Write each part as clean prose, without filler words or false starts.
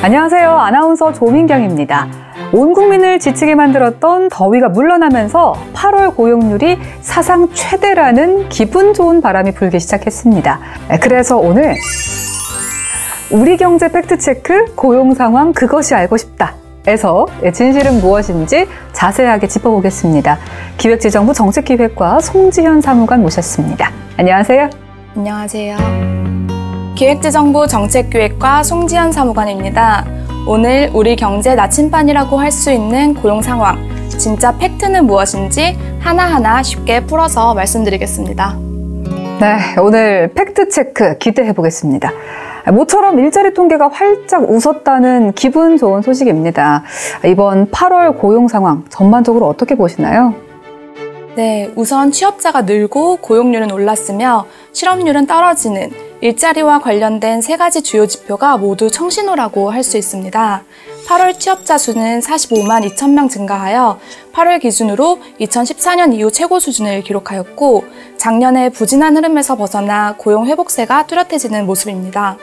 안녕하세요. 아나운서 조민경입니다. 온 국민을 지치게 만들었던 더위가 물러나면서 8월 고용률이 사상 최대라는 기분 좋은 바람이 불기 시작했습니다. 그래서 오늘 우리 경제 팩트체크 고용 상황 그것이 알고 싶다 에서 진실은 무엇인지 자세하게 짚어보겠습니다. 기획재정부 정책기획과 송지현 사무관 모셨습니다. 안녕하세요. 안녕하세요. 기획재정부 정책기획과 송지현 사무관입니다. 오늘 우리 경제 나침반이라고 할 수 있는 고용 상황, 진짜 팩트는 무엇인지 하나하나 쉽게 풀어서 말씀드리겠습니다. 네, 오늘 팩트체크 기대해 보겠습니다. 모처럼 일자리 통계가 활짝 웃었다는 기분 좋은 소식입니다. 이번 8월 고용 상황 전반적으로 어떻게 보시나요? 네, 우선 취업자가 늘고 고용률은 올랐으며 실업률은 떨어지는 일자리와 관련된 세 가지 주요 지표가 모두 청신호라고 할 수 있습니다. 8월 취업자 수는 45만 2천 명 증가하여 8월 기준으로 2014년 이후 최고 수준을 기록하였고 작년의 부진한 흐름에서 벗어나 고용 회복세가 뚜렷해지는 모습입니다.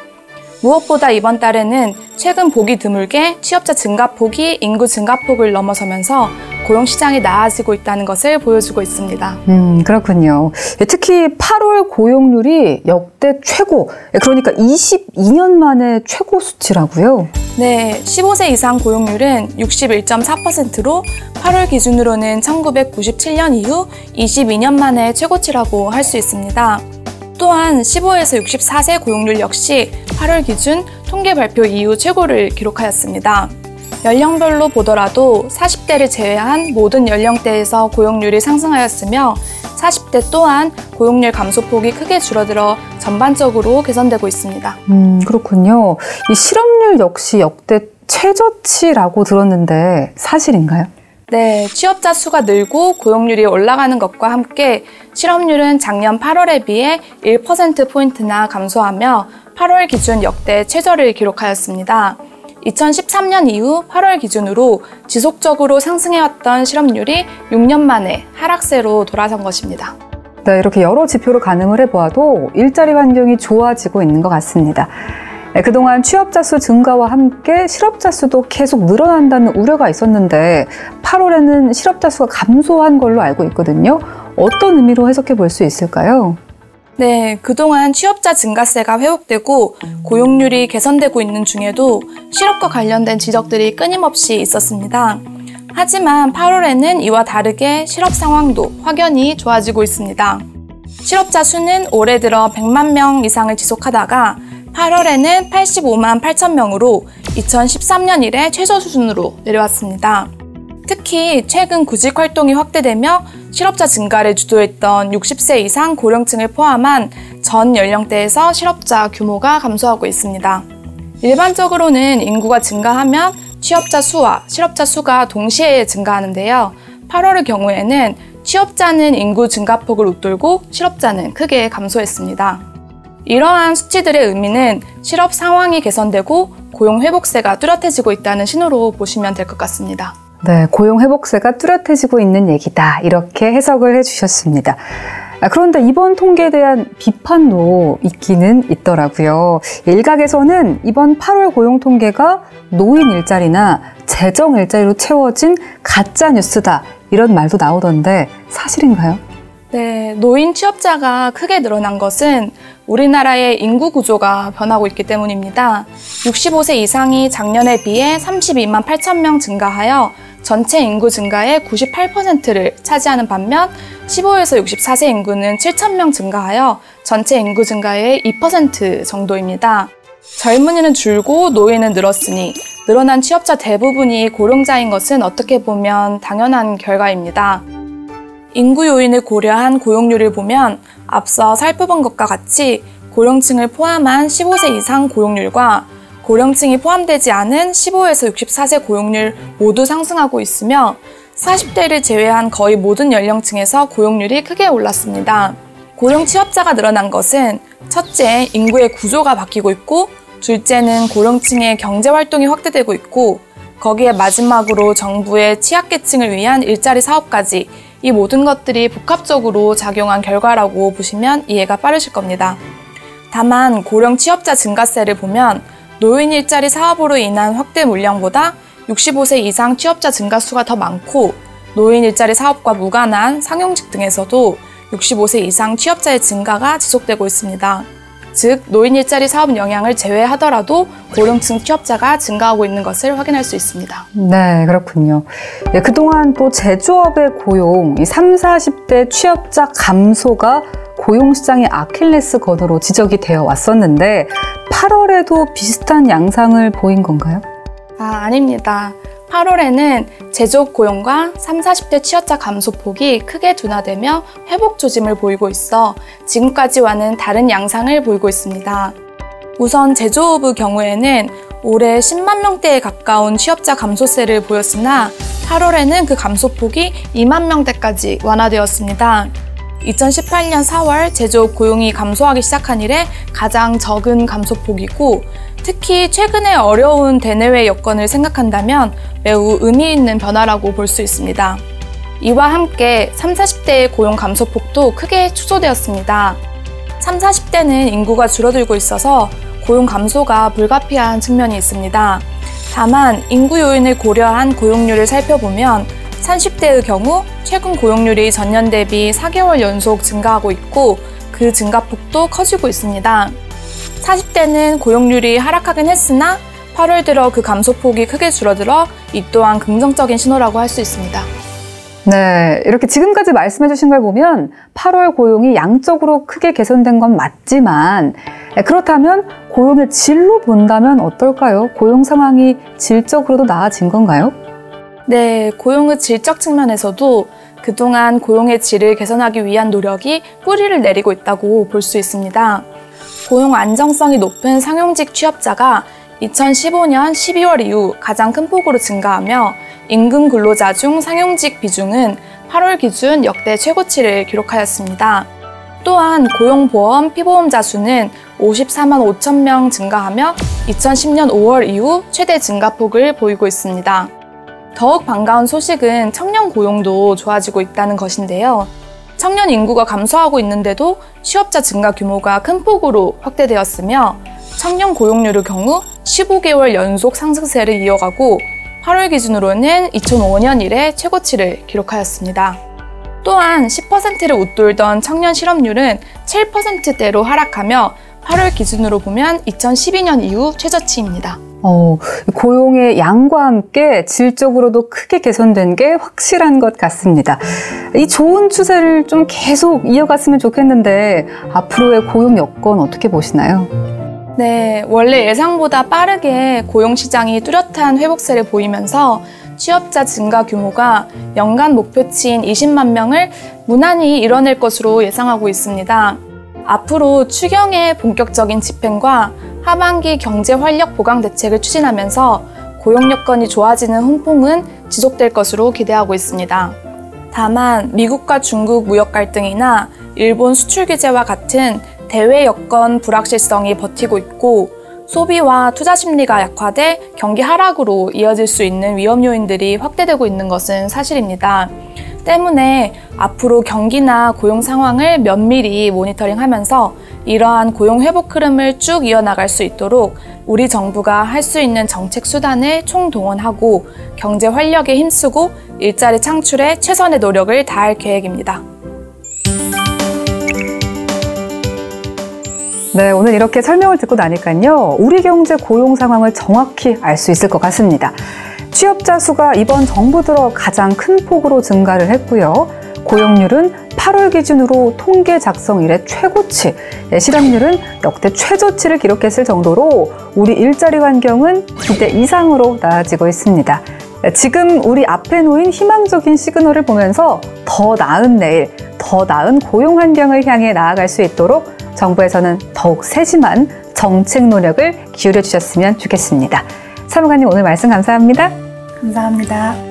무엇보다 이번 달에는 최근 보기 드물게 취업자 증가폭이 인구 증가폭을 넘어서면서 고용시장이 나아지고 있다는 것을 보여주고 있습니다. 그렇군요. 특히 8월 고용률이 역대 최고, 그러니까 22년 만에 최고 수치라고요? 네, 15세 이상 고용률은 61.4%로 8월 기준으로는 1997년 이후 22년 만에 최고치라고 할 수 있습니다. 또한 15에서 64세 고용률 역시 8월 기준 통계 발표 이후 최고를 기록하였습니다. 연령별로 보더라도 40대를 제외한 모든 연령대에서 고용률이 상승하였으며 40대 또한 고용률 감소폭이 크게 줄어들어 전반적으로 개선되고 있습니다. 그렇군요. 이 실업률 역시 역대 최저치라고 들었는데 사실인가요? 네, 취업자 수가 늘고 고용률이 올라가는 것과 함께 실업률은 작년 8월에 비해 1%포인트나 감소하며 8월 기준 역대 최저를 기록하였습니다. 2013년 이후 8월 기준으로 지속적으로 상승해왔던 실업률이 6년 만에 하락세로 돌아선 것입니다. 네, 이렇게 여러 지표를 가늠을 해보아도 일자리 환경이 좋아지고 있는 것 같습니다. 그동안 취업자 수 증가와 함께 실업자 수도 계속 늘어난다는 우려가 있었는데 8월에는 실업자 수가 감소한 걸로 알고 있거든요. 어떤 의미로 해석해 볼 수 있을까요? 네, 그동안 취업자 증가세가 회복되고 고용률이 개선되고 있는 중에도 실업과 관련된 지적들이 끊임없이 있었습니다. 하지만 8월에는 이와 다르게 실업 상황도 확연히 좋아지고 있습니다. 실업자 수는 올해 들어 100만 명 이상을 지속하다가 8월에는 85만 8천 명으로 2013년 이래 최저 수준으로 내려왔습니다. 특히 최근 구직 활동이 확대되며 실업자 증가를 주도했던 60세 이상 고령층을 포함한 전 연령대에서 실업자 규모가 감소하고 있습니다. 일반적으로는 인구가 증가하면 취업자 수와 실업자 수가 동시에 증가하는데요. 8월의 경우에는 취업자는 인구 증가폭을 웃돌고 실업자는 크게 감소했습니다. 이러한 수치들의 의미는 실업 상황이 개선되고 고용 회복세가 뚜렷해지고 있다는 신호로 보시면 될 것 같습니다. 네, 고용 회복세가 뚜렷해지고 있는 얘기다. 이렇게 해석을 해주셨습니다. 그런데 이번 통계에 대한 비판도 있기는 있더라고요. 일각에서는 이번 8월 고용 통계가 노인 일자리나 재정 일자리로 채워진 가짜 뉴스다. 이런 말도 나오던데 사실인가요? 네, 노인 취업자가 크게 늘어난 것은 우리나라의 인구 구조가 변하고 있기 때문입니다. 65세 이상이 작년에 비해 32만 8천 명 증가하여 전체 인구 증가의 98%를 차지하는 반면 15에서 64세 인구는 7천 명 증가하여 전체 인구 증가의 2% 정도입니다. 젊은이는 줄고 노인은 늘었으니 늘어난 취업자 대부분이 고령자인 것은 어떻게 보면 당연한 결과입니다. 인구 요인을 고려한 고용률을 보면 앞서 살펴본 것과 같이 고령층을 포함한 15세 이상 고용률과 고령층이 포함되지 않은 15에서 64세 고용률 모두 상승하고 있으며 40대를 제외한 거의 모든 연령층에서 고용률이 크게 올랐습니다. 고령 취업자가 늘어난 것은 첫째, 인구의 구조가 바뀌고 있고 둘째는 고령층의 경제활동이 확대되고 있고 거기에 마지막으로 정부의 취약계층을 위한 일자리 사업까지 이 모든 것들이 복합적으로 작용한 결과라고 보시면 이해가 빠르실 겁니다. 다만 고령 취업자 증가세를 보면 노인 일자리 사업으로 인한 확대 물량보다 65세 이상 취업자 증가 수가 더 많고 노인 일자리 사업과 무관한 상용직 등에서도 65세 이상 취업자의 증가가 지속되고 있습니다. 즉, 노인 일자리 사업 영향을 제외하더라도 고령층 취업자가 증가하고 있는 것을 확인할 수 있습니다. 네, 그렇군요. 예, 그동안 또 제조업의 고용, 이 30, 40대 취업자 감소가 고용시장의 아킬레스건으로 지적이 되어 왔었는데 8월에도 비슷한 양상을 보인 건가요? 아닙니다. 8월에는 제조업 고용과 30, 40대 취업자 감소폭이 크게 둔화되며 회복 조짐을 보이고 있어 지금까지와는 다른 양상을 보이고 있습니다. 우선 제조업의 경우에는 올해 10만 명대에 가까운 취업자 감소세를 보였으나 8월에는 그 감소폭이 2만 명대까지 완화되었습니다. 2018년 4월 제조업 고용이 감소하기 시작한 이래 가장 적은 감소폭이고 특히 최근에 어려운 대내외 여건을 생각한다면 매우 의미 있는 변화라고 볼 수 있습니다. 이와 함께 30, 40대의 고용 감소폭도 크게 축소되었습니다. 30, 40대는 인구가 줄어들고 있어서 고용 감소가 불가피한 측면이 있습니다. 다만 인구 요인을 고려한 고용률을 살펴보면 30대의 경우 최근 고용률이 전년 대비 4개월 연속 증가하고 있고 그 증가폭도 커지고 있습니다. 40대는 고용률이 하락하긴 했으나 8월 들어 그 감소폭이 크게 줄어들어 이 또한 긍정적인 신호라고 할 수 있습니다. 네, 이렇게 지금까지 말씀해 주신 걸 보면 8월 고용이 양적으로 크게 개선된 건 맞지만 그렇다면 고용의 질로 본다면 어떨까요? 고용 상황이 질적으로도 나아진 건가요? 네, 고용의 질적 측면에서도 그동안 고용의 질을 개선하기 위한 노력이 뿌리를 내리고 있다고 볼 수 있습니다. 고용 안정성이 높은 상용직 취업자가 2015년 12월 이후 가장 큰 폭으로 증가하며 임금 근로자 중 상용직 비중은 8월 기준 역대 최고치를 기록하였습니다. 또한 고용보험 피보험자 수는 54만 5천 명 증가하며 2010년 5월 이후 최대 증가폭을 보이고 있습니다. 더욱 반가운 소식은 청년 고용도 좋아지고 있다는 것인데요. 청년 인구가 감소하고 있는데도 취업자 증가 규모가 큰 폭으로 확대되었으며 청년 고용률의 경우 15개월 연속 상승세를 이어가고 8월 기준으로는 2005년 이래 최고치를 기록하였습니다. 또한 10%를 웃돌던 청년 실업률은 7%대로 하락하며 8월 기준으로 보면 2012년 이후 최저치입니다. 고용의 양과 함께 질적으로도 크게 개선된 게 확실한 것 같습니다. 이 좋은 추세를 좀 계속 이어갔으면 좋겠는데 앞으로의 고용 여건 어떻게 보시나요? 네, 원래 예상보다 빠르게 고용시장이 뚜렷한 회복세를 보이면서 취업자 증가 규모가 연간 목표치인 20만 명을 무난히 이뤄낼 것으로 예상하고 있습니다. 앞으로 추경의 본격적인 집행과 하반기 경제 활력 보강 대책을 추진하면서 고용 여건이 좋아지는 훈풍은 지속될 것으로 기대하고 있습니다. 다만 미국과 중국 무역 갈등이나 일본 수출 규제와 같은 대외 여건 불확실성이 버티고 있고 소비와 투자 심리가 약화돼 경기 하락으로 이어질 수 있는 위험 요인들이 확대되고 있는 것은 사실입니다. 때문에 앞으로 경기나 고용 상황을 면밀히 모니터링하면서 이러한 고용 회복 흐름을 쭉 이어나갈 수 있도록 우리 정부가 할 수 있는 정책 수단을 총동원하고 경제 활력에 힘쓰고 일자리 창출에 최선의 노력을 다할 계획입니다. 네, 오늘 이렇게 설명을 듣고 나니까요. 우리 경제 고용 상황을 정확히 알 수 있을 것 같습니다. 취업자 수가 이번 정부 들어 가장 큰 폭으로 증가를 했고요. 고용률은 8월 기준으로 통계 작성 이래 최고치, 실업률은 역대 최저치를 기록했을 정도로 우리 일자리 환경은 기대 이상으로 나아지고 있습니다. 지금 우리 앞에 놓인 희망적인 시그널을 보면서 더 나은 내일, 더 나은 고용 환경을 향해 나아갈 수 있도록 정부에서는 더욱 세심한 정책 노력을 기울여 주셨으면 좋겠습니다. 사무관님 오늘 말씀 감사합니다. 감사합니다.